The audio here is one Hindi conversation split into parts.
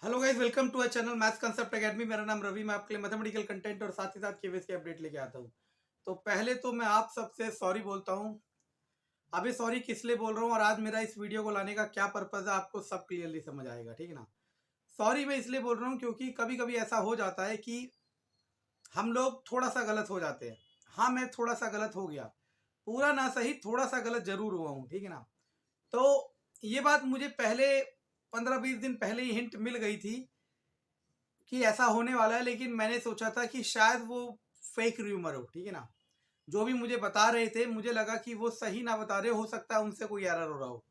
Hello guys, welcome to a channel maths concept academy. मेरा नाम रवि। मैं आपके लिए मैथमेटिकल कंटेंट और साथ ही साथ केवीएस की अपडेट लेके आता हूँ। तो पहले तो मैं आप सबसे सॉरी बोलता हूँ। अभी सॉरी किस लिए बोल रहा हूँ और आज मेरा इस वीडियो को लाने का क्या पर्पज है, आपको सब क्लियरली समझ आएगा, ठीक है ना। सॉरी मैं इसलिए बोल रहा हूँ क्योंकि कभी कभी ऐसा हो जाता है कि हम लोग थोड़ा सा गलत हो जाते हैं। हाँ, मैं थोड़ा सा गलत हो गया, पूरा ना सही, थोड़ा सा गलत जरूर हुआ हूँ, ठीक है ना। तो ये बात मुझे पहले 15-20 दिन पहले ही हिंट मिल गई थी कि ऐसा होने वाला है, लेकिन मैंने सोचा था कि शायद वो फेक र्यूमर हो, ठीक है ना। जो भी मुझे बता रहे थे मुझे लगा कि वो सही ना बता रहे, हो सकता है उनसे कोई एरर हो रहा हो।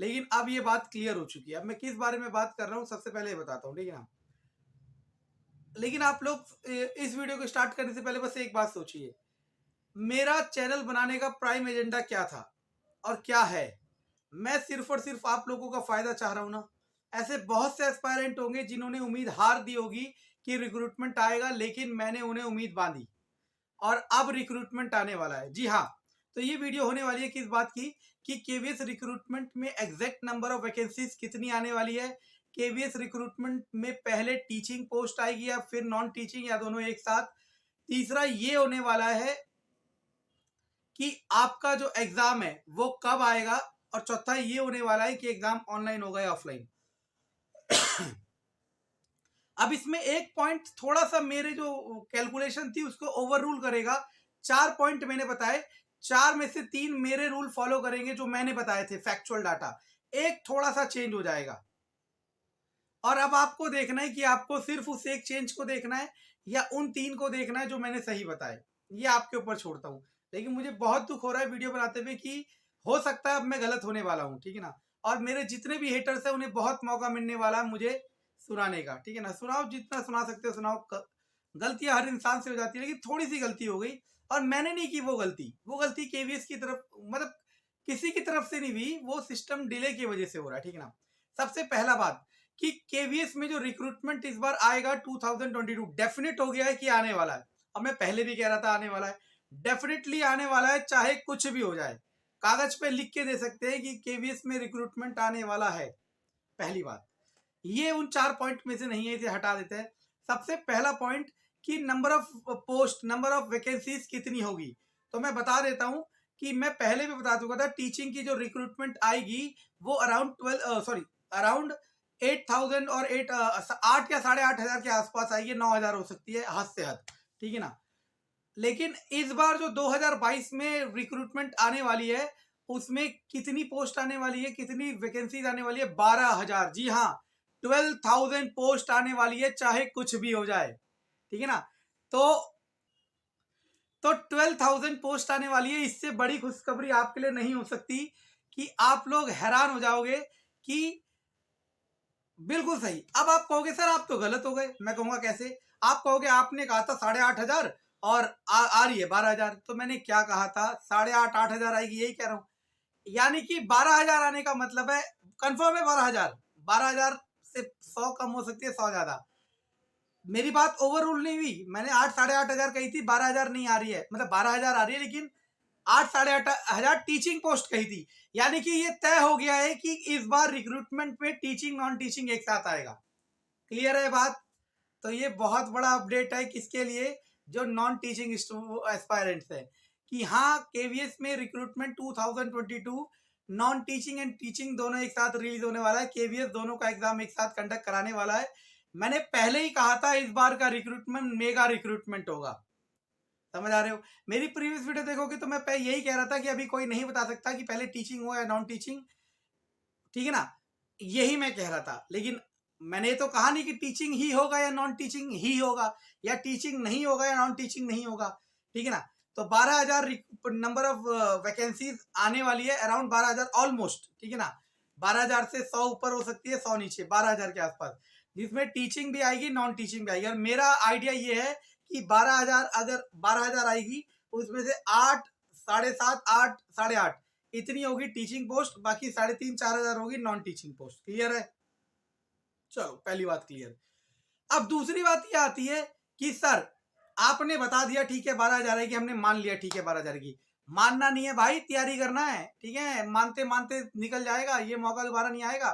लेकिन अब ये बात क्लियर हो चुकी है। अब मैं किस बारे में बात कर रहा हूँ सबसे पहले ये बताता हूँ, ठीक है ना। लेकिन आप लोग इस वीडियो को स्टार्ट करने से पहले बस एक बात सोचिए, मेरा चैनल बनाने का प्राइम एजेंडा क्या था और क्या है। मैं सिर्फ और सिर्फ आप लोगों का फायदा चाह रहा हूं ना। ऐसे बहुत से एस्पायरेंट होंगे जिन्होंने उम्मीद हार दी होगी कि रिक्रूटमेंट आएगा, लेकिन मैंने उन्हें उम्मीद बांधी और अब रिक्रूटमेंट आने वाला है। जी हाँ, तो ये वीडियो होने वाली है किस बात की कि केवीएस रिक्रूटमेंट में एग्जैक्ट नंबर ऑफ वैकेंसीज कितनी आने वाली है। केवीएस रिक्रूटमेंट में पहले टीचिंग पोस्ट आएगी या फिर नॉन टीचिंग या दोनों एक साथ। तीसरा ये होने वाला है कि आपका जो एग्जाम है वो कब आएगा। और चौथा ये होने वाला है कि एग्जाम ऑनलाइन होगा या ऑफलाइन। अब इसमें एक पॉइंट थोड़ा सा मेरे जो कैलकुलेशन थी उसको ओवर रूल करेगा। 4 पॉइंट मैंने बताए, 4 में से 3 मेरे रूल फॉलो करेंगे जो मैंने बताए थे फैक्चुअल डाटा। एक थोड़ा सा चेंज हो जाएगा और अब आपको देखना है कि आपको सिर्फ उस एक चेंज को देखना है या उन 3 को देखना है जो मैंने सही बताए। ये आपके ऊपर छोड़ता हूं। लेकिन मुझे बहुत दुख हो रहा है वीडियो बनाते हुए कि हो सकता है अब मैं गलत होने वाला हूं, ठीक है ना। और मेरे जितने भी हेटर्स हैं उन्हें बहुत मौका मिलने वाला है मुझे सुनाने का, ठीक है ना। सुनाओ, जितना सुना सकते हो सुनाओ। गलतियां हर इंसान से हो जाती है, लेकिन थोड़ी सी गलती हो गई और मैंने नहीं की वो गलती केवीएस की तरफ, मतलब किसी की तरफ से नहीं हुई, वो सिस्टम डिले की वजह से हो रहा है, ठीक है ना। सबसे पहला बात कि केवीएस में जो रिक्रूटमेंट इस बार आएगा 2022 डेफिनेट हो गया है कि आने वाला है। अब मैं पहले भी कह रहा था आने वाला है, डेफिनेटली आने वाला है, चाहे कुछ भी हो जाए। कागज पे लिख के दे सकते हैं कि केवीएस में रिक्रूटमेंट आने वाला है। पहली बात, ये उन 4 पॉइंट में से नहीं है, इसे हटा देते हैं। सबसे पहला पॉइंट कि number of post, number of vacancies कितनी होगी। तो मैं बता देता हूं कि मैं पहले भी बता चुका था, टीचिंग की जो रिक्रूटमेंट आएगी वो अराउंड 8,000 और 8 या 8,500 के आसपास आएगी। 9,000 हो सकती है हद से हद, ठीक है ना। लेकिन इस बार जो 2022 में रिक्रूटमेंट आने वाली है उसमें कितनी पोस्ट आने वाली है, कितनी वैकेंसीज आने वाली है? 12,000। जी हाँ, 12,000 पोस्ट आने वाली है, चाहे कुछ भी हो जाए, ठीक है ना। तो 12,000 पोस्ट आने वाली है। इससे बड़ी खुशखबरी आपके लिए नहीं हो सकती कि आप लोग हैरान हो जाओगे कि बिल्कुल सही। अब आप कहोगे सर आप तो गलत हो गए। मैं कहूंगा कैसे? आप कहोगे आपने कहा था 8,500 और आ रही है 12,000। तो मैंने क्या कहा था? 8,500 8,000 आएगी, यही कह रहा हूं। यानी कि 12,000 आने का मतलब है कंफर्म है 12,000। 12,000 से 100 कम हो सकती है, 100 ज्यादा। मेरी बात ओवर रूल नहीं हुई। मैंने 8,500 कही थी, 12,000 नहीं आ रही है, मतलब 12,000 आ रही है, लेकिन 8,500 टीचिंग पोस्ट कही थी। यानी कि ये तय हो गया है कि इस बार रिक्रूटमेंट में टीचिंग नॉन टीचिंग एक साथ आएगा। क्लियर है बात? तो ये बहुत बड़ा अपडेट है किसके लिए? जो नॉन टीचिंग एस्पायरेंट्स है कि हाँ, केवीएस में recruitment 2022 non teaching and teaching दोनों एक साथ रिलीज होने वाला है। केवीएस दोनों का एग्जाम एक साथ कंडक्ट कराने वाला है। मैंने पहले ही कहा था इस बार का रिक्रूटमेंट मेगा रिक्रूटमेंट होगा। समझ आ रहे हो? मेरी प्रीवियस वीडियो देखोगे तो मैं यही कह रहा था कि अभी कोई नहीं बता सकता कि पहले टीचिंग हो या नॉन टीचिंग, ठीक है ना। यही मैं कह रहा था, लेकिन मैंने तो कहा नहीं कि टीचिंग ही होगा या नॉन टीचिंग ही होगा, या टीचिंग नहीं होगा या नॉन टीचिंग नहीं होगा, ठीक है ना। तो 12,000 नंबर ऑफ वैकेंसीज आने वाली है, अराउंड 12,000 ऑलमोस्ट, ठीक है ना। 12,000 से 100 ऊपर हो सकती है, 100 नीचे, 12,000 के आसपास, जिसमें टीचिंग भी आएगी नॉन टीचिंग भी आएगी। और मेरा आइडिया ये है कि 12,000, अगर 12,000 आएगी उसमें से 8, 7.5, 8, 8.5 इतनी होगी टीचिंग पोस्ट, बाकी 3,500-4,000 होगी नॉन टीचिंग पोस्ट। क्लियर है? चलो, पहली बात क्लियर। अब दूसरी बात ये आती है कि सर आपने बता दिया ठीक है 12,000 की, हमने मान लिया ठीक है 12,000 की। मानना नहीं है भाई, तैयारी करना है, ठीक है। मानते मानते निकल जाएगा, ये मौका दोबारा नहीं आएगा।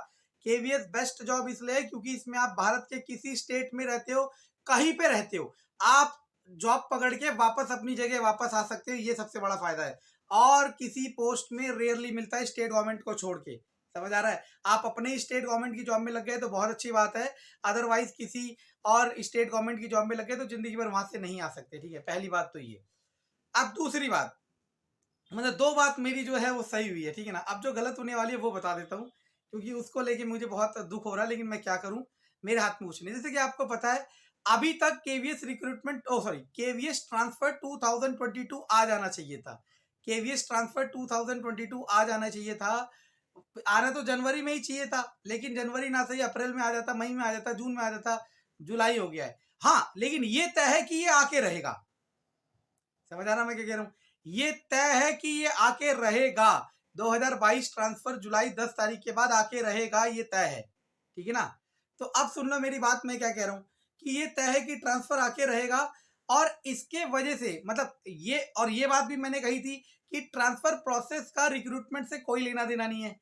केवीएस बेस्ट जॉब इसलिए है क्योंकि इसमें आप भारत के किसी स्टेट में रहते हो, कहीं पे रहते हो, आप जॉब पकड़ के वापस अपनी जगह वापस आ सकते हो, ये सबसे बड़ा फायदा है। और किसी पोस्ट में रेयरली मिलता है स्टेट गवर्नमेंट को छोड़ के, समझ आ रहा है। आप अपने स्टेट गवर्नमेंट की जॉब में लग गए तो बहुत अच्छी बात है, अदरवाइज किसी और स्टेट गवर्नमेंट की जॉब में लग गए तो जिंदगी भर वहां से नहीं आ सकते, ठीक है। पहली बात तो ये। अब दूसरी बात, मतलब दो बात मेरी जो है वो सही हुई है, ठीक है ना। अब जो गलत होने वाली है वो बता देता हूँ, क्योंकि उसको लेके मुझे बहुत दुख हो रहा है, लेकिन मैं क्या करूं, मेरे हाथ में कुछ नहीं। जैसे कि आपको पता है अभी तक केवीएस रिक्रूटमेंट केवीएस ट्रांसफर 2022 आ जाना चाहिए था। केवीएस ट्रांसफर 2022 आ जाना चाहिए था। आना तो जनवरी में ही चाहिए था, लेकिन जनवरी ना सही अप्रैल में आ जाता, मई में आ जाता, जून में आ जाता, जुलाई हो गया है। हाँ, लेकिन ये तय है कि ये आके रहेगा, समझ आ रहा मैं क्या कह रहा हूँ। ये तय है कि ये आके रहेगा, 2022 ट्रांसफर जुलाई 10 तारीख के बाद आके रहेगा, ये तय है, ठीक है ना। तो अब सुन लो मेरी बात, मैं क्या कह रहा हूँ कि ये तय है कि ट्रांसफर आके रहेगा। और इसके वजह से मतलब ये बात भी मैंने कही थी कि ट्रांसफर प्रोसेस का रिक्रूटमेंट से कोई लेना देना नहीं है।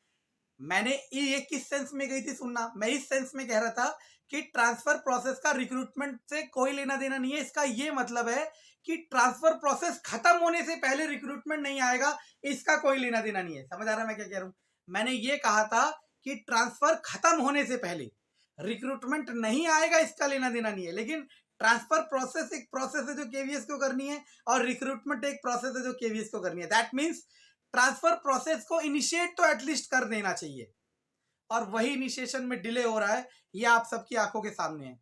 मैंने ये किस सेंस में गई थी सुनना, मैं इस सेंस में कह रहा था कि ट्रांसफर प्रोसेस का रिक्रूटमेंट से कोई लेना देना नहीं है। इसका ये मतलब है कि ट्रांसफर प्रोसेस खत्म होने से पहले रिक्रूटमेंट नहीं आएगा, इसका कोई लेना देना नहीं है। समझ आ रहा है मैं क्या कह रहा हूं। मैंने ये कहा था कि ट्रांसफर खत्म होने से पहले रिक्रूटमेंट नहीं आएगा, इसका लेना देना नहीं है। लेकिन ट्रांसफर प्रोसेस एक प्रोसेस है जो केवीएस को करनी है, और रिक्रूटमेंट एक प्रोसेस है जो केवीएस को करनी है। दैट मीन्स ट्रांसफर प्रोसेस को इनिशिएट तो एटलीस्ट कर देना चाहिए, और वही इनिशिएशन में डिले हो रहा है, ये आप सबकी आंखों के सामने है।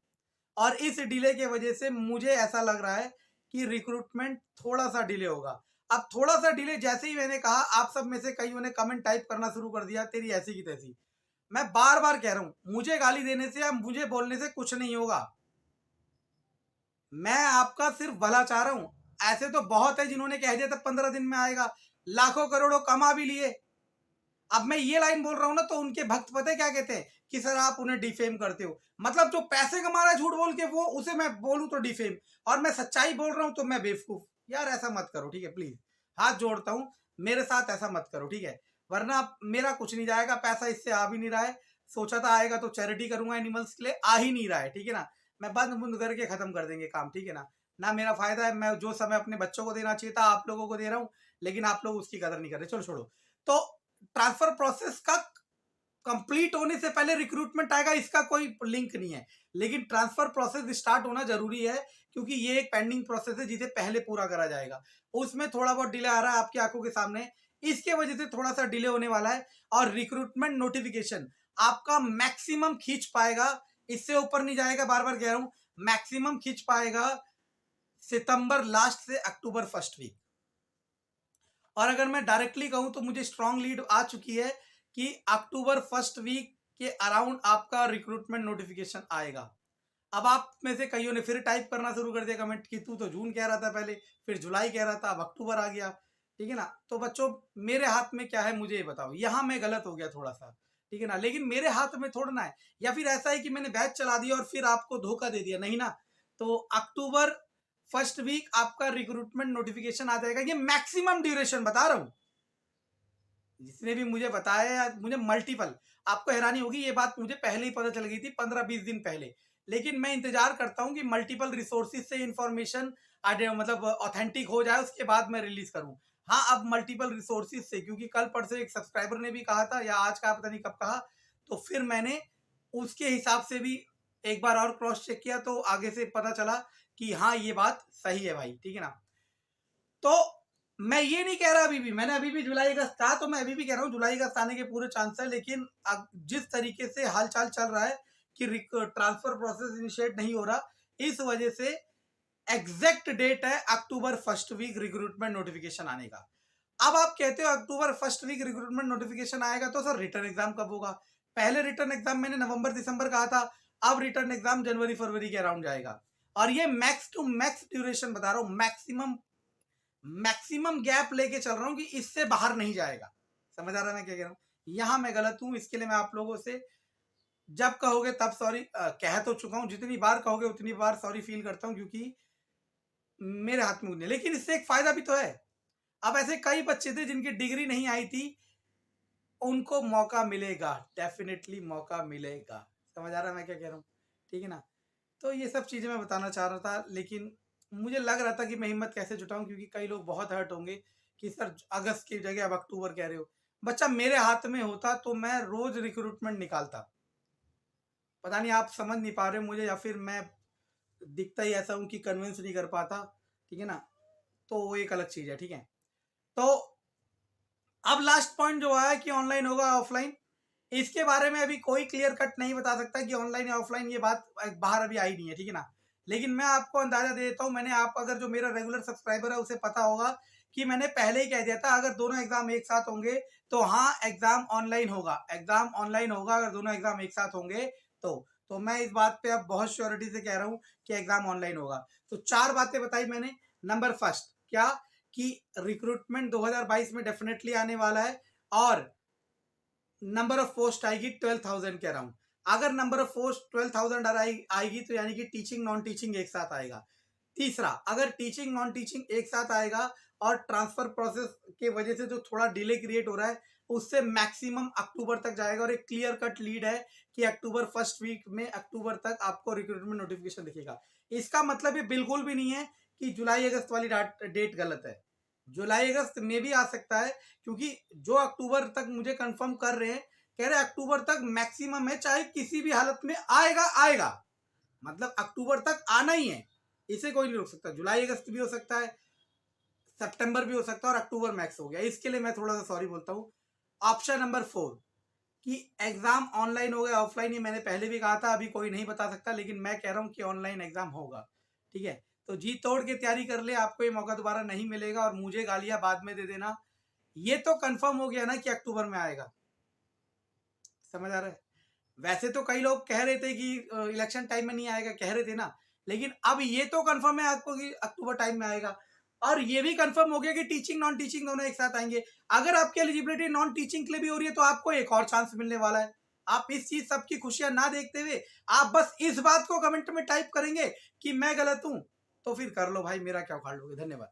और इस डिले के वजह से मुझे ऐसा लग रहा है कि रिक्रूटमेंट थोड़ा सा डिले होगा। अब थोड़ा सा डिले जैसे ही मैंने कहा, आप सब में से कईयों ने कमेंट टाइप करना शुरू कर दिया, तेरी ऐसी की तैसी। मैं बार बार कह रहा हूं, मुझे गाली देने से या मुझे बोलने से कुछ नहीं होगा, मैं आपका सिर्फ भला चाह रहा हूं। ऐसे तो बहुत है जिन्होंने कह दिया था 15 दिन में आएगा, लाखों करोड़ों कमा भी लिए। अब मैं ये लाइन बोल रहा हूं ना, तो उनके भक्त पता है क्या कहते हैं कि सर आप उन्हें डिफेम करते हो। मतलब जो पैसे कमा रहा है झूठ बोल के, वो उसे मैं बोलूं तो डिफेम, और मैं सच्चाई बोल रहा हूं तो मैं बेवकूफ। यार ऐसा मत करो, ठीक है, प्लीज हाथ जोड़ता हूं, मेरे साथ ऐसा मत करो, ठीक है। वरना मेरा कुछ नहीं जाएगा, पैसा इससे आ भी नहीं रहा है। सोचा था आएगा तो चैरिटी करूंगा एनिमल्स के लिए, आ ही नहीं रहा है, ठीक है ना। मैं बंद बुंद करके खत्म कर देंगे काम, ठीक है ना। ना मेरा फायदा है, मैं जो समय अपने बच्चों को देना चाहिए था आप लोगों को दे रहा हूं, लेकिन आप लोग उसकी कदर नहीं कर रहे। चलो छोड़ो। तो ट्रांसफर प्रोसेस का कंप्लीट होने से पहले रिक्रूटमेंट आएगा, इसका कोई लिंक नहीं है। लेकिन ट्रांसफर प्रोसेस स्टार्ट होना जरूरी है, क्योंकि ये एक पेंडिंग प्रोसेस है जिसे पहले पूरा करा जाएगा। उसमें थोड़ा बहुत डिले आ रहा है आपकी आंखों के सामने, इसके वजह से थोड़ा सा डिले होने वाला है। और रिक्रूटमेंट नोटिफिकेशन आपका मैक्सिमम खींच पाएगा, इससे ऊपर नहीं जाएगा, बार बार कह रहा हूं, मैक्सिमम खींच पाएगा सितंबर लास्ट से अक्टूबर फर्स्ट वीक। और अगर मैं डायरेक्टली कहूं तो मुझे स्ट्रॉन्ग लीड आ चुकी है कि अक्टूबर फर्स्ट वीक के अराउंड आपका रिक्रूटमेंट नोटिफिकेशन आएगा। अब आप में से कईयों ने फिर टाइप करना शुरू कर दिया कमेंट कि तू तो जून कह रहा था पहले, फिर जुलाई कह रहा था, अब अक्टूबर आ गया, ठीक है ना। तो बच्चों मेरे हाथ में क्या है मुझे ये बताओ, यहां मैं गलत हो गया थोड़ा सा, ठीक है ना। लेकिन मेरे हाथ में थोड़ा ना है, या फिर ऐसा है कि मैंने बैच चला दिया और फिर आपको धोखा दे दिया, नहीं ना। तो अक्टूबर फर्स्ट वीक आपका रिक्रूटमेंट नोटिफिकेशन आ जाएगा। ये मैक्सिमम ड्यूरेशन बता रहा हूं, जिसने भी मुझे बताया, मुझे मल्टीपल, आपको हैरानी होगी, ये बात मुझे पहले ही पता चल गई थी 15-20 दिन पहले। लेकिन मैं इंतजार करता हूं कि मल्टीपल रिसोर्सेज से इंफॉर्मेशन मतलब ऑथेंटिक हो जाए, उसके बाद मैं रिलीज करूं। हाँ, अब मल्टीपल रिसोर्सेज से, क्योंकि कल परसों एक सब्सक्राइबर ने भी कहा था, या आज का पता नहीं कब कहा, तो फिर मैंने उसके हिसाब से भी एक बार और क्रॉस चेक किया, तो आगे से पता चला कि हाँ ये बात सही है भाई, ठीक है ना। तो मैं ये नहीं कह रहा, अभी भी मैंने अभी भी जुलाई अगस्त कहा, तो मैं अभी भी कह रहा हूँ जुलाई अगस्त आने के पूरे चांस है। लेकिन अब जिस तरीके से हालचाल चल रहा है कि ट्रांसफर प्रोसेस इनिशिएट नहीं हो रहा, इस वजह से एग्जैक्ट डेट है October first week recruitment notification आने का। अब आप कहते हो October first week recruitment notification आएगा, तो सर रिटर्न एग्जाम कब होगा। पहले रिटर्न एग्जाम मैंने नवंबर दिसंबर कहा था, अब रिटर्न एग्जाम जनवरी फरवरी के अराउंड जाएगा। और ये मैक्स टू मैक्स ड्यूरेशन बता रहा हूं, मैक्सिमम गैप लेके चल रहा हूं कि इससे बाहर नहीं जाएगा। समझ आ रहा है मैं क्या कह रहा हूं। यहां मैं गलत हूं, इसके लिए मैं आप लोगों से जब कहोगे तब सॉरी कह तो चुका हूं, जितनी बार कहोगे उतनी बार सॉरी फील करता हूं, क्योंकि मेरे हाथ में नहीं। लेकिन इससे एक फायदा भी तो है। अब ऐसे कई बच्चे थे जिनकी डिग्री नहीं आई थी, उनको मौका मिलेगा, डेफिनेटली मौका मिलेगा। समझ आ रहा है मैं क्या कह रहा हूँ? ठीक है ना? तो ये सब चीज़ें मैं बताना चाह रहा था, लेकिन मुझे लग रहा था कि मैं हिम्मत कैसे जुटाऊं, क्योंकि कई लोग बहुत हर्ट होंगे कि सर अगस्त की जगह अब अक्टूबर कह रहे हो। बच्चा मेरे हाथ में होता तो मैं रोज रिक्रूटमेंट निकालता। पता नहीं आप समझ नहीं पा रहे हो मुझे, या फिर मैं दिखता ही ऐसा हूं कि कन्विंस नहीं कर पाता। ठीक है ना? तो वो एक अलग चीज है। ठीक है, तो अब लास्ट पॉइंट जो आया कि ऑनलाइन होगा ऑफलाइन, इसके बारे में अभी कोई क्लियर कट नहीं बता सकता कि ऑनलाइन या ऑफलाइन, ये बात बाहर अभी आई नहीं है। ठीक है ना? लेकिन मैं आपको अंदाजा दे देता हूँ, मैंने आप अगर जो मेरा रेगुलर सब्सक्राइबर है उसे पता होगा कि मैंने पहले ही कह दिया था अगर दोनों एग्जाम एक साथ होंगे तो हाँ एग्जाम ऑनलाइन होगा, एग्जाम ऑनलाइन होगा अगर दोनों एग्जाम एक साथ होंगे तो मैं इस बात पे अब बहुत श्योरिटी से कह रहा हूँ कि एग्जाम ऑनलाइन होगा। तो 4 बातें बताई मैंने। नंबर फर्स्ट क्या कि रिक्रूटमेंट 2022 में डेफिनेटली आने वाला है, और नंबर ऑफ पोस्ट आएगी 12,000 के अराउंड। अगर नंबर ऑफ पोस्ट 12,000 आएगी तो यानी कि टीचिंग नॉन टीचिंग एक साथ आएगा। तीसरा, अगर टीचिंग नॉन टीचिंग एक साथ आएगा और ट्रांसफर प्रोसेस के वजह से जो थोड़ा डिले क्रिएट हो रहा है उससे मैक्सिमम अक्टूबर तक जाएगा, और एक क्लियर कट लीड है कि अक्टूबर फर्स्ट वीक में अक्टूबर तक आपको रिक्रूटमेंट नोटिफिकेशन दिखेगा। इसका मतलब ये बिल्कुल भी नहीं है कि जुलाई अगस्त वाली डेट गलत है। जुलाई अगस्त में भी आ सकता है, क्योंकि जो अक्टूबर तक मुझे कंफर्म कर रहे हैं, कह रहे अक्टूबर तक मैक्सिमम है, चाहे किसी भी हालत में आएगा आएगा, मतलब अक्टूबर तक आना ही है, इसे कोई नहीं रोक सकता। जुलाई अगस्त भी हो सकता है, सितंबर भी हो सकता है, और अक्टूबर मैक्स हो गया। इसके लिए मैं थोड़ा सा सॉरी बोलता हूँ। ऑप्शन नंबर 4 कि एग्जाम ऑनलाइन हो गया ऑफलाइन, ये मैंने पहले भी कहा था, अभी कोई नहीं बता सकता, लेकिन मैं कह रहा हूँ कि ऑनलाइन एग्जाम होगा। ठीक है, तो जी तोड़ के तैयारी कर ले, आपको ये मौका दोबारा नहीं मिलेगा, और मुझे गालियां बाद में दे देना। ये तो कंफर्म हो गया ना कि अक्टूबर में आएगा। समझ आ रहा है? वैसे तो कई लोग कह रहे थे कि इलेक्शन टाइम में नहीं आएगा, कह रहे थे ना, लेकिन अब ये तो कंफर्म है आपको कि अक्टूबर टाइम में आएगा। और ये भी कंफर्म हो गया कि टीचिंग नॉन टीचिंग दोनों एक साथ आएंगे। अगर आपकी एलिजिबिलिटी नॉन टीचिंग के लिए भी हो रही है तो आपको एक और चांस मिलने वाला है। आप इस चीज सबकी खुशियां ना देखते हुए आप बस इस बात को कमेंट में टाइप करेंगे कि मैं गलत हूं, तो फिर कर लो भाई, मेरा क्या उखाड़ लोगे। धन्यवाद।